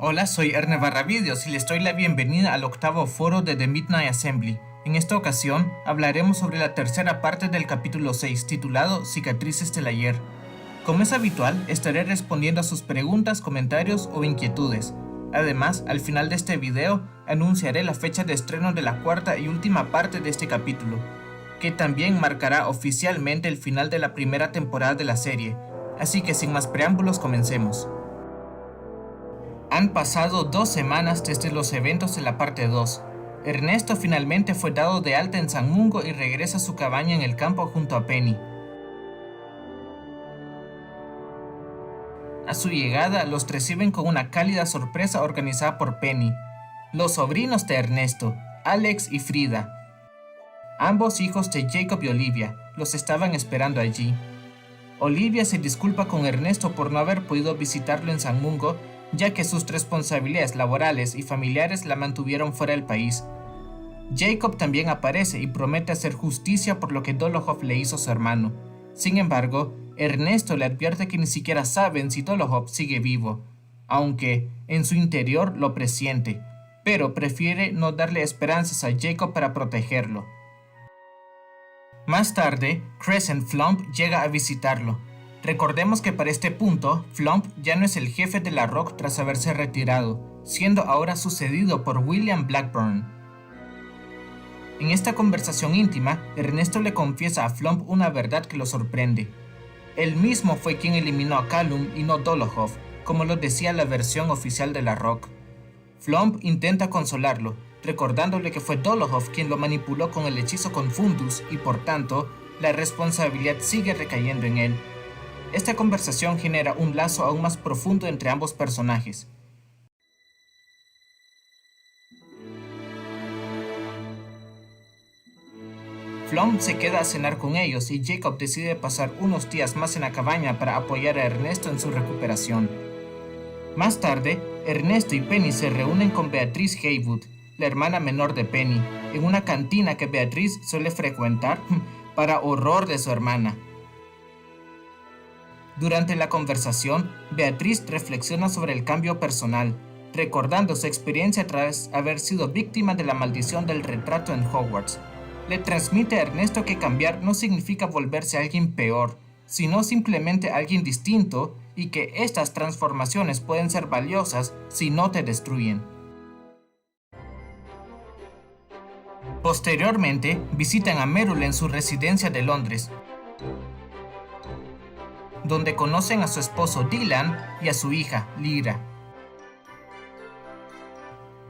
Hola, soy Erne Barravidios y les doy la bienvenida al octavo foro de The Midnight Assembly. En esta ocasión hablaremos sobre la tercera parte del capítulo 6, titulado Cicatrices del ayer. Como es habitual, estaré respondiendo a sus preguntas, comentarios o inquietudes. Además, al final de este video, anunciaré la fecha de estreno de la cuarta y última parte de este capítulo, que también marcará oficialmente el final de la primera temporada de la serie. Así que sin más preámbulos, comencemos. Han pasado 2 semanas desde los eventos de la parte 2. Ernesto finalmente fue dado de alta en San Mungo y regresa a su cabaña en el campo junto a Penny. A su llegada los reciben con una cálida sorpresa organizada por Penny. Los sobrinos de Ernesto, Alex y Frida, ambos hijos de Jacob y Olivia, los estaban esperando allí. Olivia se disculpa con Ernesto por no haber podido visitarlo en San Mungo, ya que sus responsabilidades laborales y familiares la mantuvieron fuera del país. Jacob también aparece y promete hacer justicia por lo que Dolohov le hizo a su hermano. Sin embargo, Ernesto le advierte que ni siquiera saben si Dolohov sigue vivo, aunque en su interior lo presiente, pero prefiere no darle esperanzas a Jacob para protegerlo. Más tarde, Crescent Flump llega a visitarlo. Recordemos que para este punto, Flump ya no es el jefe de la Rock tras haberse retirado, siendo ahora sucedido por William Blackburn. En esta conversación íntima, Ernesto le confiesa a Flump una verdad que lo sorprende. Él mismo fue quien eliminó a Callum y no Dolohov, como lo decía la versión oficial de la Rock. Flump intenta consolarlo, recordándole que fue Dolohov quien lo manipuló con el hechizo Confundus y por tanto, la responsabilidad sigue recayendo en él. Esta conversación genera un lazo aún más profundo entre ambos personajes. Flump se queda a cenar con ellos y Jacob decide pasar unos días más en la cabaña para apoyar a Ernesto en su recuperación. Más tarde, Ernesto y Penny se reúnen con Beatrice Haywood, la hermana menor de Penny, en una cantina que Beatrice suele frecuentar para horror de su hermana. Durante la conversación, Beatrice reflexiona sobre el cambio personal, recordando su experiencia tras haber sido víctima de la maldición del retrato en Hogwarts. Le transmite a Ernesto que cambiar no significa volverse alguien peor, sino simplemente alguien distinto y que estas transformaciones pueden ser valiosas si no te destruyen. Posteriormente, visitan a Merrill en su residencia de Londres, donde conocen a su esposo Dylan y a su hija, Lyra.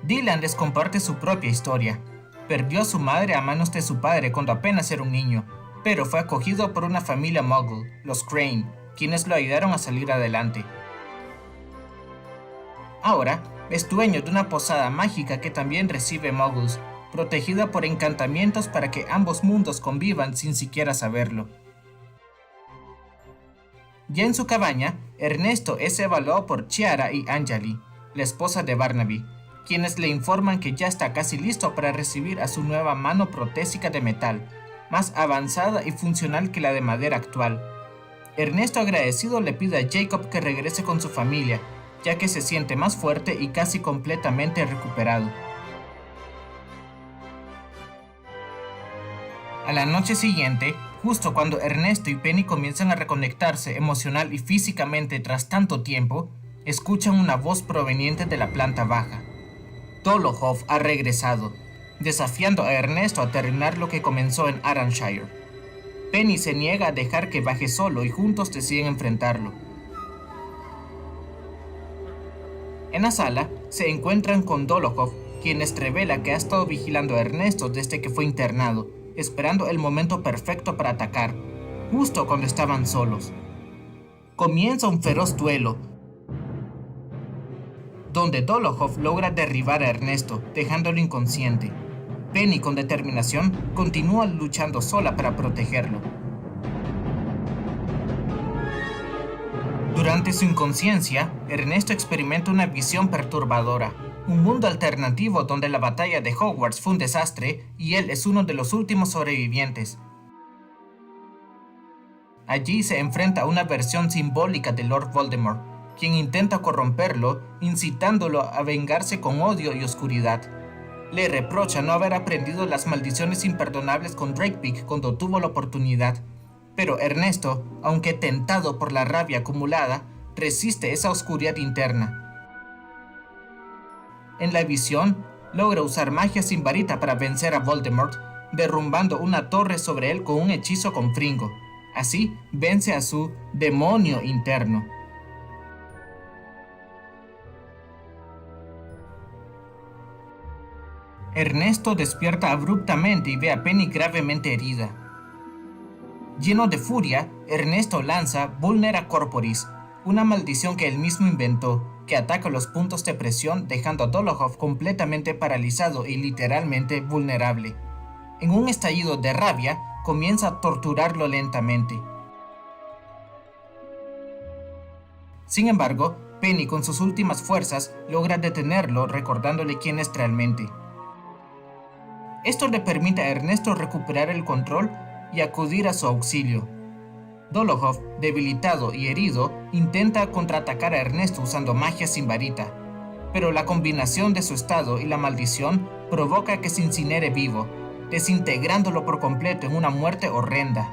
Dylan les comparte su propia historia. Perdió a su madre a manos de su padre cuando apenas era un niño, pero fue acogido por una familia Muggle, los Crane, quienes lo ayudaron a salir adelante. Ahora, es dueño de una posada mágica que también recibe Muggles, protegida por encantamientos para que ambos mundos convivan sin siquiera saberlo. Ya en su cabaña, Ernesto es evaluado por Chiara y Anjali, la esposa de Barnaby, quienes le informan que ya está casi listo para recibir a su nueva mano protésica de metal, más avanzada y funcional que la de madera actual. Ernesto, agradecido, le pide a Jacob que regrese con su familia, ya que se siente más fuerte y casi completamente recuperado. A la noche siguiente, justo cuando Ernesto y Penny comienzan a reconectarse emocional y físicamente tras tanto tiempo, escuchan una voz proveniente de la planta baja. Dolohov ha regresado, desafiando a Ernesto a terminar lo que comenzó en Arranshire. Penny se niega a dejar que baje solo y juntos deciden enfrentarlo. En la sala, se encuentran con Dolohov, quien les revela que ha estado vigilando a Ernesto desde que fue internado, esperando el momento perfecto para atacar, justo cuando estaban solos. Comienza un feroz duelo, donde Dolohov logra derribar a Ernesto, dejándolo inconsciente. Penny, con determinación, continúa luchando sola para protegerlo. Durante su inconsciencia, Ernesto experimenta una visión perturbadora, un mundo alternativo donde la batalla de Hogwarts fue un desastre y él es uno de los últimos sobrevivientes. Allí se enfrenta a una versión simbólica de Lord Voldemort, quien intenta corromperlo, incitándolo a vengarse con odio y oscuridad. Le reprocha no haber aprendido las maldiciones imperdonables con Drakebig cuando tuvo la oportunidad, pero Ernesto, aunque tentado por la rabia acumulada, resiste esa oscuridad interna. En la visión, logra usar magia sin varita para vencer a Voldemort, derrumbando una torre sobre él con un hechizo con Fringo. Así, vence a su demonio interno. Ernesto despierta abruptamente y ve a Penny gravemente herida. Lleno de furia, Ernesto lanza Vulnera Corporis, una maldición que él mismo inventó, que ataca los puntos de presión dejando a Dolohov completamente paralizado y literalmente vulnerable. En un estallido de rabia, comienza a torturarlo lentamente. Sin embargo, Penny con sus últimas fuerzas logra detenerlo recordándole quién es realmente. Esto le permite a Ernesto recuperar el control y acudir a su auxilio. Dolohov, debilitado y herido, intenta contraatacar a Ernesto usando magia sin varita, pero la combinación de su estado y la maldición provoca que se incinere vivo, desintegrándolo por completo en una muerte horrenda.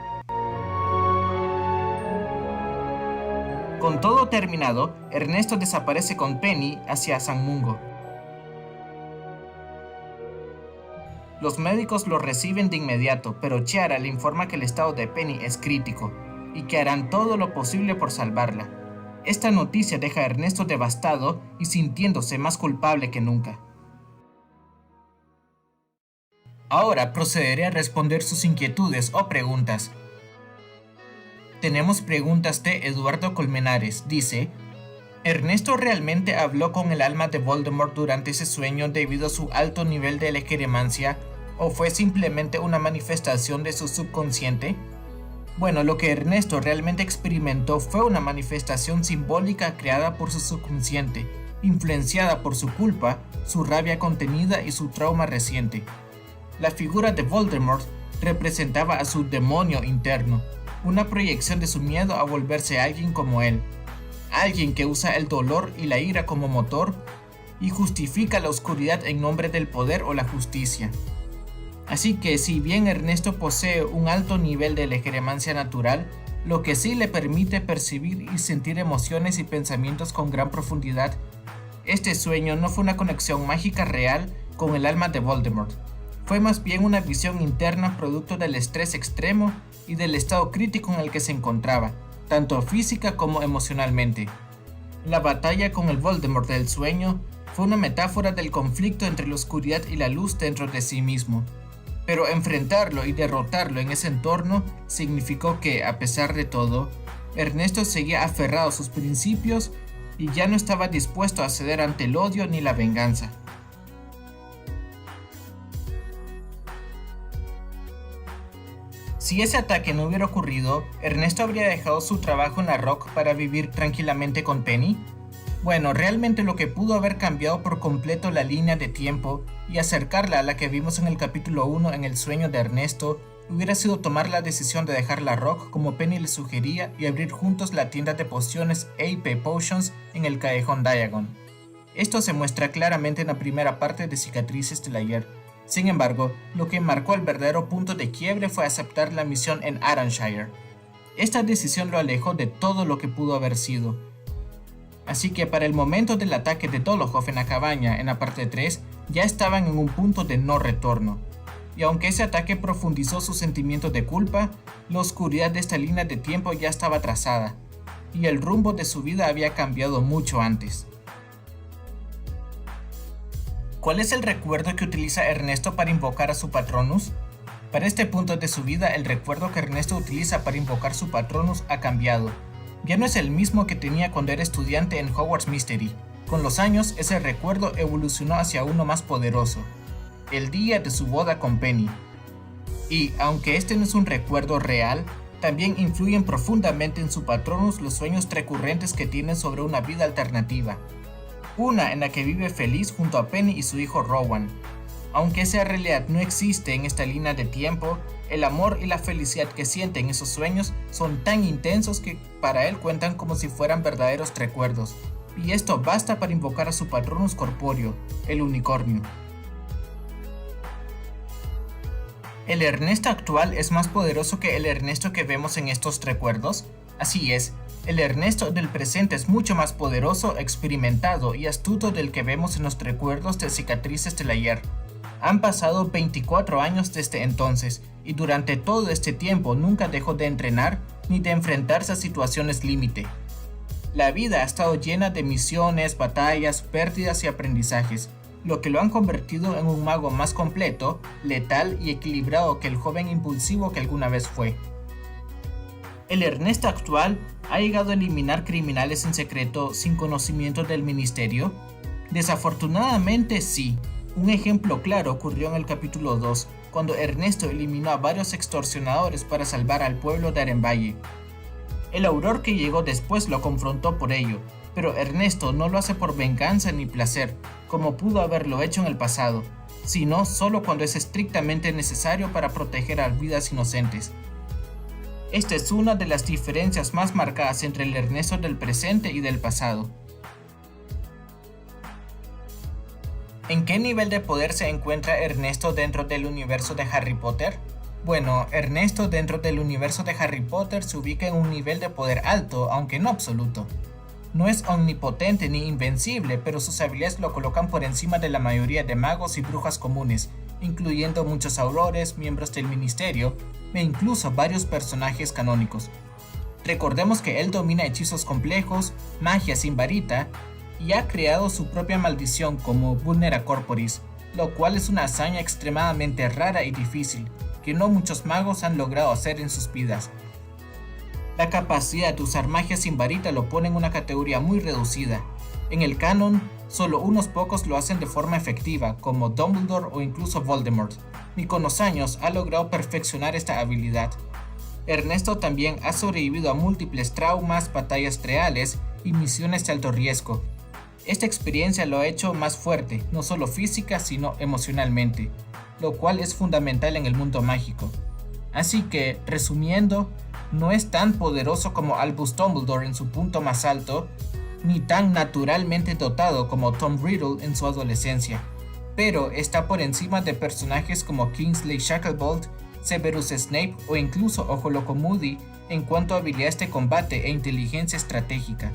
Con todo terminado, Ernesto desaparece con Penny hacia San Mungo. Los médicos lo reciben de inmediato, pero Chiara le informa que el estado de Penny es crítico y que harán todo lo posible por salvarla. Esta noticia deja a Ernesto devastado y sintiéndose más culpable que nunca. Ahora procederé a responder sus inquietudes o preguntas. Tenemos preguntas de Eduardo Colmenares. Dice: ¿Ernesto realmente habló con el alma de Voldemort durante ese sueño debido a su alto nivel de legeremancia, o fue simplemente una manifestación de su subconsciente? Bueno, lo que Ernesto realmente experimentó fue una manifestación simbólica creada por su subconsciente, influenciada por su culpa, su rabia contenida y su trauma reciente. La figura de Voldemort representaba a su demonio interno, una proyección de su miedo a volverse alguien como él, alguien que usa el dolor y la ira como motor y justifica la oscuridad en nombre del poder o la justicia. Así que si bien Ernesto posee un alto nivel de legeremancia natural, lo que sí le permite percibir y sentir emociones y pensamientos con gran profundidad, este sueño no fue una conexión mágica real con el alma de Voldemort. Fue más bien una visión interna producto del estrés extremo y del estado crítico en el que se encontraba, tanto física como emocionalmente. La batalla con el Voldemort del sueño fue una metáfora del conflicto entre la oscuridad y la luz dentro de sí mismo. Pero enfrentarlo y derrotarlo en ese entorno significó que, a pesar de todo, Ernesto seguía aferrado a sus principios y ya no estaba dispuesto a ceder ante el odio ni la venganza. Si ese ataque no hubiera ocurrido, ¿Ernesto habría dejado su trabajo en la Rock para vivir tranquilamente con Penny? Bueno, realmente lo que pudo haber cambiado por completo la línea de tiempo y acercarla a la que vimos en el capítulo 1 en el sueño de Ernesto hubiera sido tomar la decisión de dejar la Rock como Penny le sugería y abrir juntos la tienda de pociones AP Potions en el callejón Diagon. Esto se muestra claramente en la primera parte de Cicatrices del Ayer. Sin embargo, lo que marcó el verdadero punto de quiebre fue aceptar la misión en Arranshire. Esta decisión lo alejó de todo lo que pudo haber sido. Así que para el momento del ataque de Dolohov en la cabaña en la parte 3, ya estaban en un punto de no retorno. Y aunque ese ataque profundizó su sentimiento de culpa, la oscuridad de esta línea de tiempo ya estaba trazada, y el rumbo de su vida había cambiado mucho antes. ¿Cuál es el recuerdo que utiliza Ernesto para invocar a su Patronus? Para este punto de su vida, el recuerdo que Ernesto utiliza para invocar su Patronus ha cambiado. Ya no es el mismo que tenía cuando era estudiante en Hogwarts Mystery. Con los años, ese recuerdo evolucionó hacia uno más poderoso: el día de su boda con Penny. Y, aunque este no es un recuerdo real, también influyen profundamente en su Patronus los sueños recurrentes que tiene sobre una vida alternativa. Una en la que vive feliz junto a Penny y su hijo Rowan. Aunque esa realidad no existe en esta línea de tiempo, El amor y la felicidad que siente en esos sueños son tan intensos que para él cuentan como si fueran verdaderos recuerdos, y esto basta para invocar a su patronus corpóreo, el unicornio. ¿El Ernesto actual es más poderoso que el Ernesto que vemos en estos recuerdos? Así es, el Ernesto del presente es mucho más poderoso, experimentado y astuto del que vemos en los recuerdos de cicatrices del ayer. Han pasado 24 años desde entonces, y durante todo este tiempo nunca dejó de entrenar ni de enfrentarse a situaciones límite. La vida ha estado llena de misiones, batallas, pérdidas y aprendizajes, lo que lo han convertido en un mago más completo, letal y equilibrado que el joven impulsivo que alguna vez fue. ¿El Ernesto actual ha llegado a eliminar criminales en secreto sin conocimiento del ministerio? Desafortunadamente sí. Un ejemplo claro ocurrió en el capítulo 2, cuando Ernesto eliminó a varios extorsionadores para salvar al pueblo de Arenvalle. El auror que llegó después lo confrontó por ello, pero Ernesto no lo hace por venganza ni placer, como pudo haberlo hecho en el pasado, sino solo cuando es estrictamente necesario para proteger a vidas inocentes. Esta es una de las diferencias más marcadas entre el Ernesto del presente y del pasado. ¿En qué nivel de poder se encuentra Ernesto dentro del universo de Harry Potter? Bueno, Ernesto dentro del universo de Harry Potter se ubica en un nivel de poder alto, aunque no absoluto. No es omnipotente ni invencible, pero sus habilidades lo colocan por encima de la mayoría de magos y brujas comunes, incluyendo muchos aurores, miembros del ministerio e incluso varios personajes canónicos. Recordemos que él domina hechizos complejos, magia sin varita, y ha creado su propia maldición como Vulnera Corporis, lo cual es una hazaña extremadamente rara y difícil, que no muchos magos han logrado hacer en sus vidas. La capacidad de usar magia sin varita lo pone en una categoría muy reducida. En el canon, solo unos pocos lo hacen de forma efectiva, como Dumbledore o incluso Voldemort, y con los años ha logrado perfeccionar esta habilidad. Ernesto también ha sobrevivido a múltiples traumas, batallas reales y misiones de alto riesgo. Esta experiencia lo ha hecho más fuerte, no solo física sino emocionalmente, lo cual es fundamental en el mundo mágico. Así que, resumiendo, no es tan poderoso como Albus Dumbledore en su punto más alto, ni tan naturalmente dotado como Tom Riddle en su adolescencia, pero está por encima de personajes como Kingsley Shacklebolt, Severus Snape o incluso Ojo Loco Moody en cuanto a habilidades de combate e inteligencia estratégica.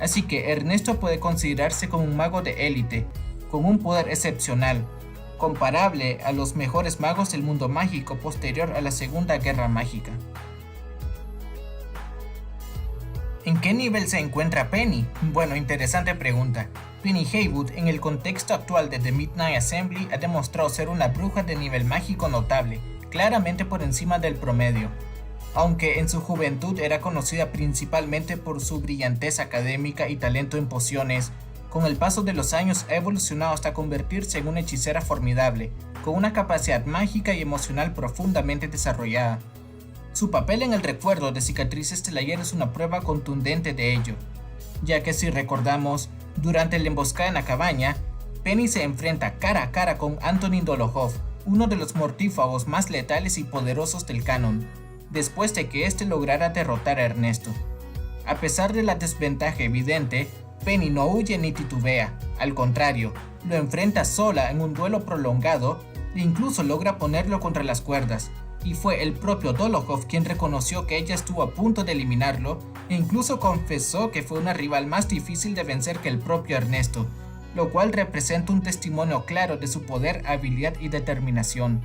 Así que Ernesto puede considerarse como un mago de élite, con un poder excepcional, comparable a los mejores magos del mundo mágico posterior a la Segunda Guerra Mágica. ¿En qué nivel se encuentra Penny? Bueno, interesante pregunta. Penny Haywood, en el contexto actual de The Midnight Assembly, ha demostrado ser una bruja de nivel mágico notable, claramente por encima del promedio. Aunque en su juventud era conocida principalmente por su brillantez académica y talento en pociones, con el paso de los años ha evolucionado hasta convertirse en una hechicera formidable, con una capacidad mágica y emocional profundamente desarrollada. Su papel en el recuerdo de Cicatrices del Ayer es una prueba contundente de ello, ya que si recordamos, durante la emboscada en la cabaña, Penny se enfrenta cara a cara con Antonin Dolohov, uno de los mortífagos más letales y poderosos del canon, después de que éste lograra derrotar a Ernesto. A pesar de la desventaja evidente, Penny no huye ni titubea, al contrario, lo enfrenta sola en un duelo prolongado e incluso logra ponerlo contra las cuerdas, y fue el propio Dolohov quien reconoció que ella estuvo a punto de eliminarlo e incluso confesó que fue una rival más difícil de vencer que el propio Ernesto, lo cual representa un testimonio claro de su poder, habilidad y determinación.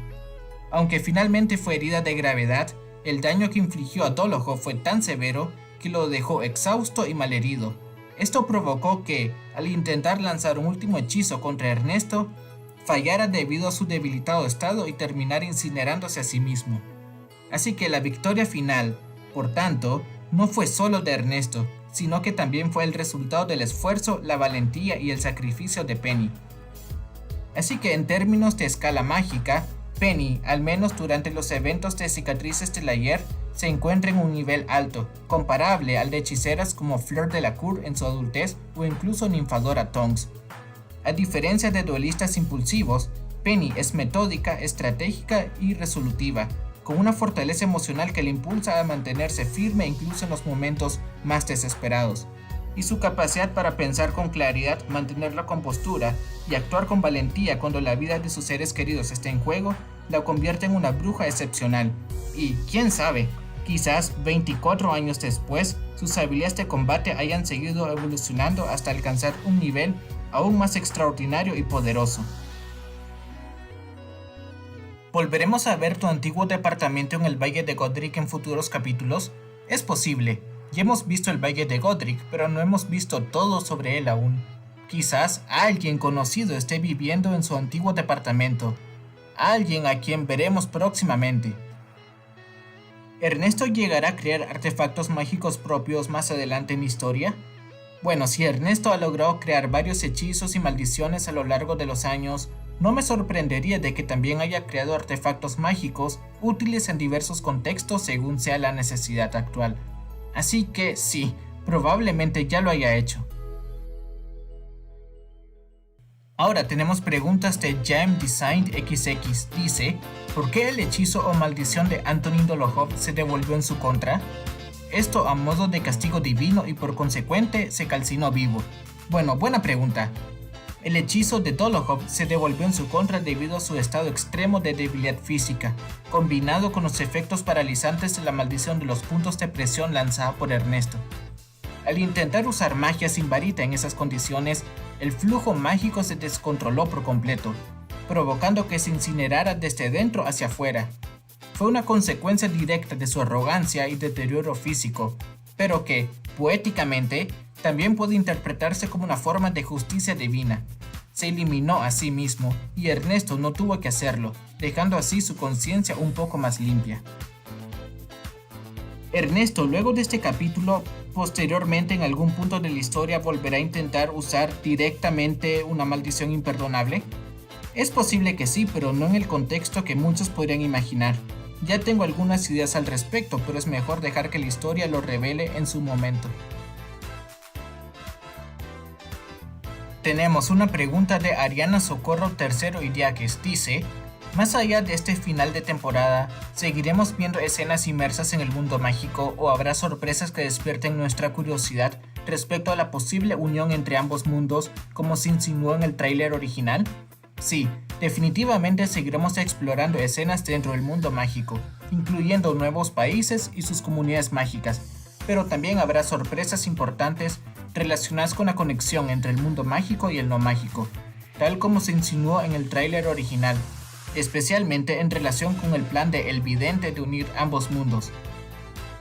Aunque finalmente fue herida de gravedad, el daño que infligió a Dolohov fue tan severo que lo dejó exhausto y malherido. Esto provocó que, al intentar lanzar un último hechizo contra Ernesto, fallara debido a su debilitado estado y terminara incinerándose a sí mismo. Así que la victoria final, por tanto, no fue solo de Ernesto, sino que también fue el resultado del esfuerzo, la valentía y el sacrificio de Penny. Así que en términos de escala mágica, Penny, al menos durante los eventos de Cicatrices del Ayer, se encuentra en un nivel alto, comparable al de hechiceras como Fleur Delacour en su adultez o incluso Nymphadora Tonks. A diferencia de duelistas impulsivos, Penny es metódica, estratégica y resolutiva, con una fortaleza emocional que le impulsa a mantenerse firme incluso en los momentos más desesperados. Y su capacidad para pensar con claridad, mantener la compostura y actuar con valentía cuando la vida de sus seres queridos esté en juego, la convierte en una bruja excepcional. Y, quién sabe, quizás 24 años después, sus habilidades de combate hayan seguido evolucionando hasta alcanzar un nivel aún más extraordinario y poderoso. ¿Volveremos a ver tu antiguo departamento en el Valle de Godric en futuros capítulos? Es posible. Ya hemos visto el Valle de Godric, pero no hemos visto todo sobre él aún. Quizás alguien conocido esté viviendo en su antiguo departamento. Alguien a quien veremos próximamente. ¿Ernesto llegará a crear artefactos mágicos propios más adelante en la historia? Bueno, si Ernesto ha logrado crear varios hechizos y maldiciones a lo largo de los años, no me sorprendería de que también haya creado artefactos mágicos útiles en diversos contextos según sea la necesidad actual. Así que sí, probablemente ya lo haya hecho. Ahora tenemos preguntas de Jam Design XX. Dice, ¿por qué el hechizo o maldición de Antonín Dolohov se devolvió en su contra? Esto a modo de castigo divino y por consecuente se calcinó vivo. Bueno, buena pregunta. El hechizo de Dolohov se devolvió en su contra debido a su estado extremo de debilidad física, combinado con los efectos paralizantes de la maldición de los puntos de presión lanzada por Ernesto. Al intentar usar magia sin varita en esas condiciones, el flujo mágico se descontroló por completo, provocando que se incinerara desde dentro hacia afuera. Fue una consecuencia directa de su arrogancia y deterioro físico, pero que, poéticamente, también puede interpretarse como una forma de justicia divina. Se eliminó a sí mismo y Ernesto no tuvo que hacerlo, dejando así su conciencia un poco más limpia. Ernesto, luego de este capítulo, posteriormente en algún punto de la historia volverá a intentar usar directamente una maldición imperdonable. Es posible que sí, pero no en el contexto que muchos podrían imaginar. Ya tengo algunas ideas al respecto, pero es mejor dejar que la historia lo revele en su momento. Tenemos una pregunta de Ariana Socorro III Idiáquez. Dice, más allá de este final de temporada, ¿seguiremos viendo escenas inmersas en el mundo mágico o habrá sorpresas que despierten nuestra curiosidad respecto a la posible unión entre ambos mundos como se insinuó en el tráiler original? Sí, definitivamente seguiremos explorando escenas dentro del mundo mágico, incluyendo nuevos países y sus comunidades mágicas, pero también habrá sorpresas importantes relacionadas con la conexión entre el mundo mágico y el no mágico, tal como se insinuó en el tráiler original, especialmente en relación con el plan de El Vidente de unir ambos mundos.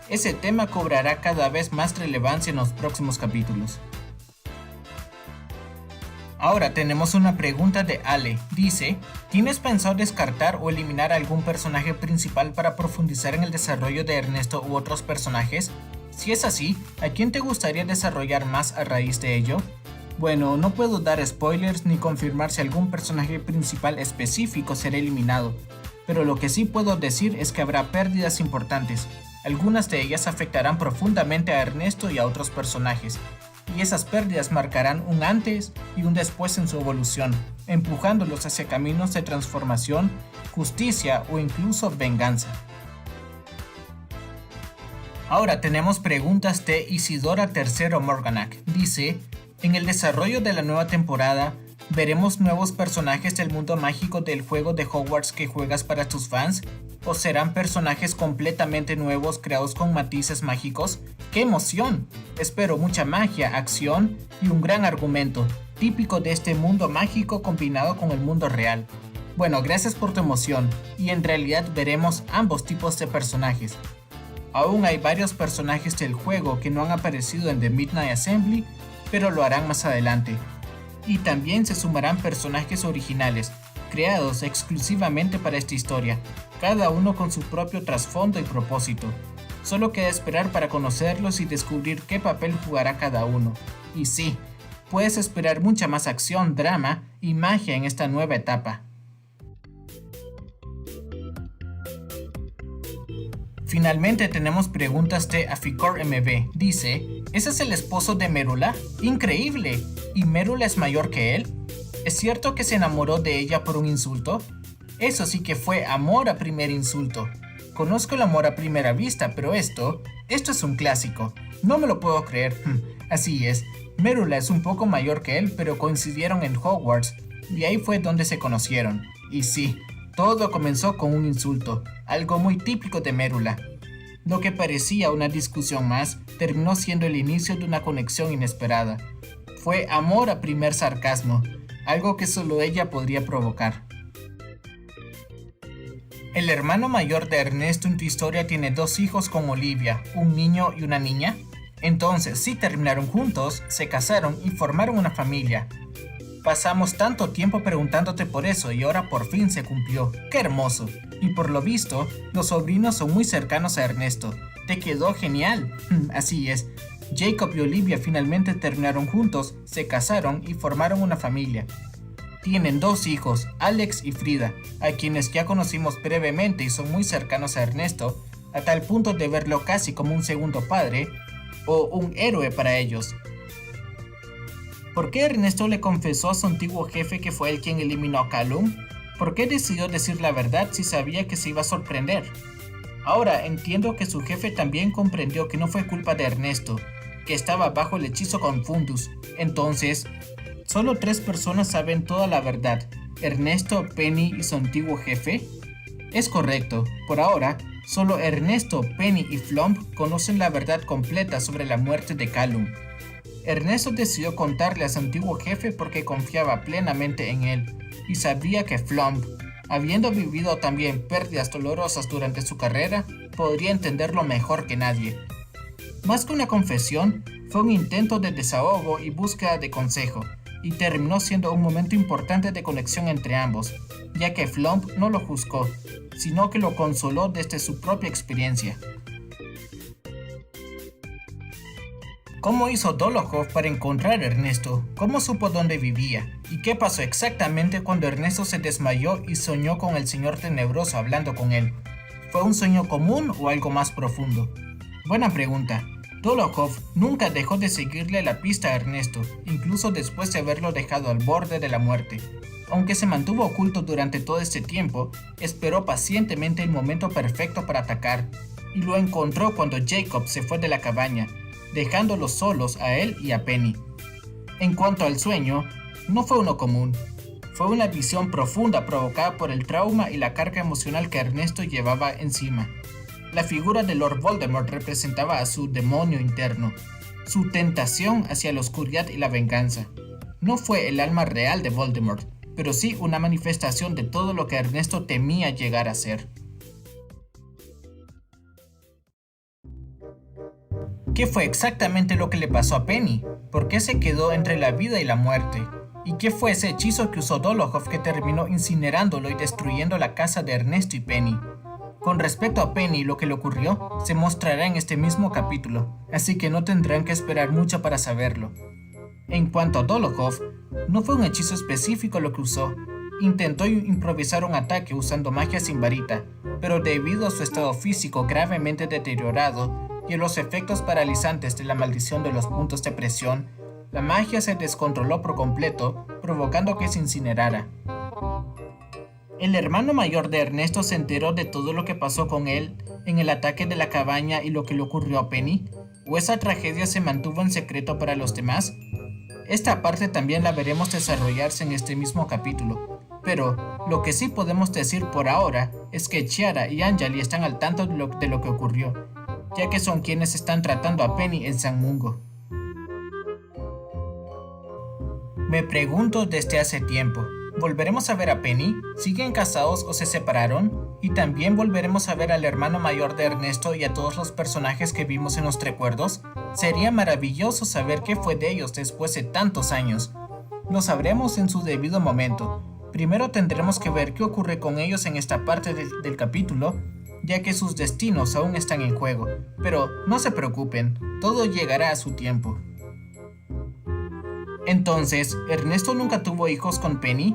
Ese tema cobrará cada vez más relevancia en los próximos capítulos. Ahora tenemos una pregunta de Ale. Dice, ¿tienes pensado descartar o eliminar algún personaje principal para profundizar en el desarrollo de Ernesto u otros personajes? Si es así, ¿a quién te gustaría desarrollar más a raíz de ello? Bueno, no puedo dar spoilers ni confirmar si algún personaje principal específico será eliminado, pero lo que sí puedo decir es que habrá pérdidas importantes. Algunas de ellas afectarán profundamente a Ernesto y a otros personajes, y esas pérdidas marcarán un antes y un después en su evolución, empujándolos hacia caminos de transformación, justicia o incluso venganza. Ahora tenemos preguntas de Isidora III Morganac. Dice, en el desarrollo de la nueva temporada, ¿veremos nuevos personajes del mundo mágico del juego de Hogwarts que juegas para tus fans? ¿O serán personajes completamente nuevos creados con matices mágicos? ¡Qué emoción! Espero mucha magia, acción y un gran argumento, típico de este mundo mágico combinado con el mundo real. Bueno, gracias por tu emoción, y en realidad veremos ambos tipos de personajes. Aún hay varios personajes del juego que no han aparecido en The Midnight Assembly, pero lo harán más adelante. Y también se sumarán personajes originales, creados exclusivamente para esta historia, cada uno con su propio trasfondo y propósito. Solo queda esperar para conocerlos y descubrir qué papel jugará cada uno. Y sí, puedes esperar mucha más acción, drama y magia en esta nueva etapa. Finalmente tenemos preguntas de Aficor MB. Dice, ¿ese es el esposo de Merula? ¡Increíble! ¿Y Merula es mayor que él? ¿Es cierto que se enamoró de ella por un insulto? Eso sí que fue amor a primer insulto. conozco el amor a primera vista, pero esto es un clásico. No me lo puedo creer. Así es, Merula es un poco mayor que él, pero coincidieron en Hogwarts, y ahí fue donde se conocieron. Y sí, todo comenzó con un insulto, algo muy típico de Merula. Lo que parecía una discusión más, terminó siendo el inicio de una conexión inesperada. Fue amor a primer sarcasmo, algo que solo ella podría provocar. El hermano mayor de Ernesto en tu historia tiene 2 hijos con Olivia, un niño y una niña. Entonces sí terminaron juntos, se casaron y formaron una familia. Pasamos tanto tiempo preguntándote por eso y ahora por fin se cumplió. ¡Qué hermoso! Y por lo visto, los sobrinos son muy cercanos a Ernesto. ¡Te quedó genial! Así es. Jacob y Olivia finalmente terminaron juntos, se casaron y formaron una familia. Tienen 2 hijos, Alex y Frida, a quienes ya conocimos brevemente y son muy cercanos a Ernesto, a tal punto de verlo casi como un segundo padre o un héroe para ellos. ¿Por qué Ernesto le confesó a su antiguo jefe que fue él quien eliminó a Callum? ¿Por qué decidió decir la verdad si sabía que se iba a sorprender? Ahora entiendo que su jefe también comprendió que no fue culpa de Ernesto, que estaba bajo el hechizo Confundus. Entonces, solo 3 personas saben toda la verdad: Ernesto, Penny y su antiguo jefe. Es correcto, por ahora, solo Ernesto, Penny y Flump conocen la verdad completa sobre la muerte de Callum. Ernesto decidió contarle a su antiguo jefe porque confiaba plenamente en él, y sabía que Flump, habiendo vivido también pérdidas dolorosas durante su carrera, podría entenderlo mejor que nadie. Más que una confesión, fue un intento de desahogo y búsqueda de consejo, y terminó siendo un momento importante de conexión entre ambos, ya que Flump no lo juzgó, sino que lo consoló desde su propia experiencia. ¿Cómo hizo Dolohov para encontrar a Ernesto? ¿Cómo supo dónde vivía? ¿Y qué pasó exactamente cuando Ernesto se desmayó y soñó con el Señor Tenebroso hablando con él? ¿Fue un sueño común o algo más profundo? Buena pregunta. Dolohov nunca dejó de seguirle la pista a Ernesto, incluso después de haberlo dejado al borde de la muerte. Aunque se mantuvo oculto durante todo este tiempo, esperó pacientemente el momento perfecto para atacar, y lo encontró cuando Jacob se fue de la cabaña, dejándolos solos a él y a Penny. En cuanto al sueño, no fue uno común. Fue una visión profunda provocada por el trauma y la carga emocional que Ernesto llevaba encima. La figura de Lord Voldemort representaba a su demonio interno, su tentación hacia la oscuridad y la venganza. No fue el alma real de Voldemort, pero sí una manifestación de todo lo que Ernesto temía llegar a ser. ¿Qué fue exactamente lo que le pasó a Penny? ¿Por qué se quedó entre la vida y la muerte? ¿Y qué fue ese hechizo que usó Dolohov que terminó incinerándolo y destruyendo la casa de Ernesto y Penny? Con respecto a Penny, lo que le ocurrió se mostrará en este mismo capítulo, así que no tendrán que esperar mucho para saberlo. En cuanto a Dolohov, no fue un hechizo específico lo que usó. Intentó improvisar un ataque usando magia sin varita, pero debido a su estado físico gravemente deteriorado y a los efectos paralizantes de la maldición de los puntos de presión, la magia se descontroló por completo, provocando que se incinerara. El hermano mayor de Ernesto se enteró de todo lo que pasó con él en el ataque de la cabaña y lo que le ocurrió a Penny, ¿o esa tragedia se mantuvo en secreto para los demás? Esta parte también la veremos desarrollarse en este mismo capítulo, pero lo que sí podemos decir por ahora es que Chiara y Anjali están al tanto de lo que ocurrió, ya que son quienes están tratando a Penny en San Mungo. Me pregunto desde hace tiempo, ¿volveremos a ver a Penny? ¿Siguen casados o se separaron? Y también volveremos a ver al hermano mayor de Ernesto y a todos los personajes que vimos en los recuerdos. Sería maravilloso saber qué fue de ellos después de tantos años. Lo sabremos en su debido momento. Primero tendremos que ver qué ocurre con ellos en esta parte del capítulo, ya que sus destinos aún están en juego. Pero no se preocupen, todo llegará a su tiempo. Entonces, ¿Ernesto nunca tuvo hijos con Penny?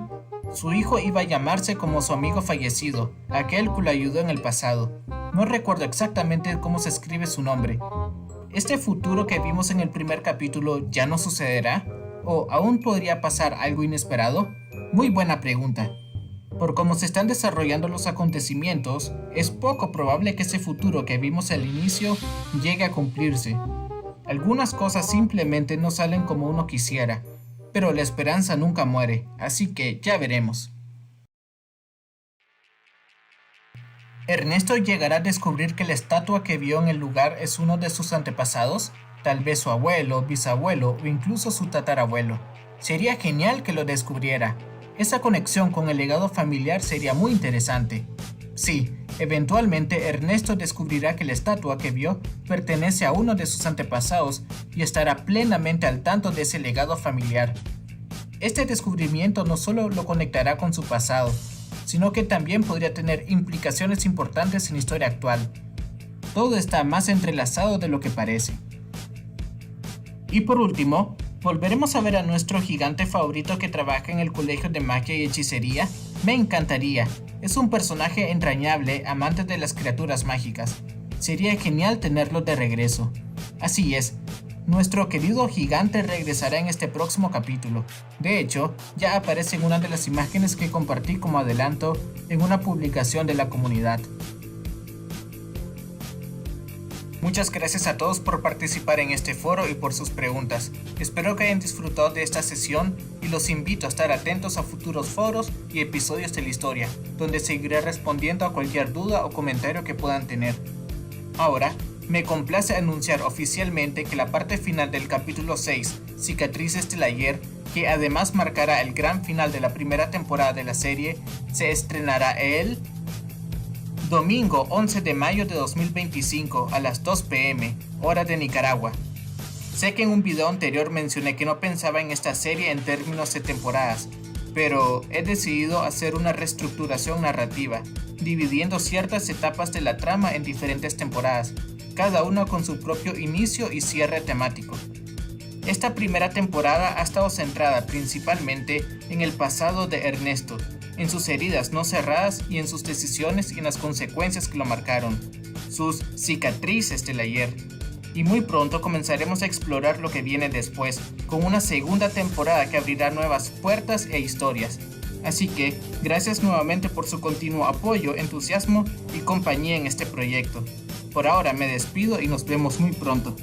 Su hijo iba a llamarse como su amigo fallecido, aquel que lo ayudó en el pasado. No recuerdo exactamente cómo se escribe su nombre. ¿Este futuro que vimos en el primer capítulo ya no sucederá? ¿O aún podría pasar algo inesperado? Muy buena pregunta. Por cómo se están desarrollando los acontecimientos, es poco probable que ese futuro que vimos al inicio llegue a cumplirse. Algunas cosas simplemente no salen como uno quisiera, pero la esperanza nunca muere, así que ya veremos. ¿Ernesto llegará a descubrir que la estatua que vio en el lugar es uno de sus antepasados? Tal vez su abuelo, bisabuelo o incluso su tatarabuelo. Sería genial que lo descubriera. Esa conexión con el legado familiar sería muy interesante. Sí, eventualmente Ernesto descubrirá que la estatua que vio pertenece a uno de sus antepasados y estará plenamente al tanto de ese legado familiar. Este descubrimiento no solo lo conectará con su pasado, sino que también podría tener implicaciones importantes en la historia actual. Todo está más entrelazado de lo que parece. Y por último, ¿volveremos a ver a nuestro gigante favorito que trabaja en el colegio de magia y hechicería? Me encantaría. Es un personaje entrañable, amante de las criaturas mágicas. Sería genial tenerlo de regreso. Así es, nuestro querido gigante regresará en este próximo capítulo. De hecho, ya aparece en una de las imágenes que compartí como adelanto en una publicación de la comunidad. Muchas gracias a todos por participar en este foro y por sus preguntas. Espero que hayan disfrutado de esta sesión y los invito a estar atentos a futuros foros y episodios de la historia, donde seguiré respondiendo a cualquier duda o comentario que puedan tener. Ahora, me complace anunciar oficialmente que la parte final del capítulo 6, Cicatrices del Ayer, que además marcará el gran final de la primera temporada de la serie, se estrenará el domingo 11 de mayo de 2025 a las 2 p.m., hora de Nicaragua. Sé que en un video anterior mencioné que no pensaba en esta serie en términos de temporadas, pero he decidido hacer una reestructuración narrativa, dividiendo ciertas etapas de la trama en diferentes temporadas, cada una con su propio inicio y cierre temático. Esta primera temporada ha estado centrada principalmente en el pasado de Ernesto, en sus heridas no cerradas y en sus decisiones y en las consecuencias que lo marcaron, sus cicatrices del ayer. Y muy pronto comenzaremos a explorar lo que viene después, con una segunda temporada que abrirá nuevas puertas e historias. Así que, gracias nuevamente por su continuo apoyo, entusiasmo y compañía en este proyecto. Por ahora me despido y nos vemos muy pronto.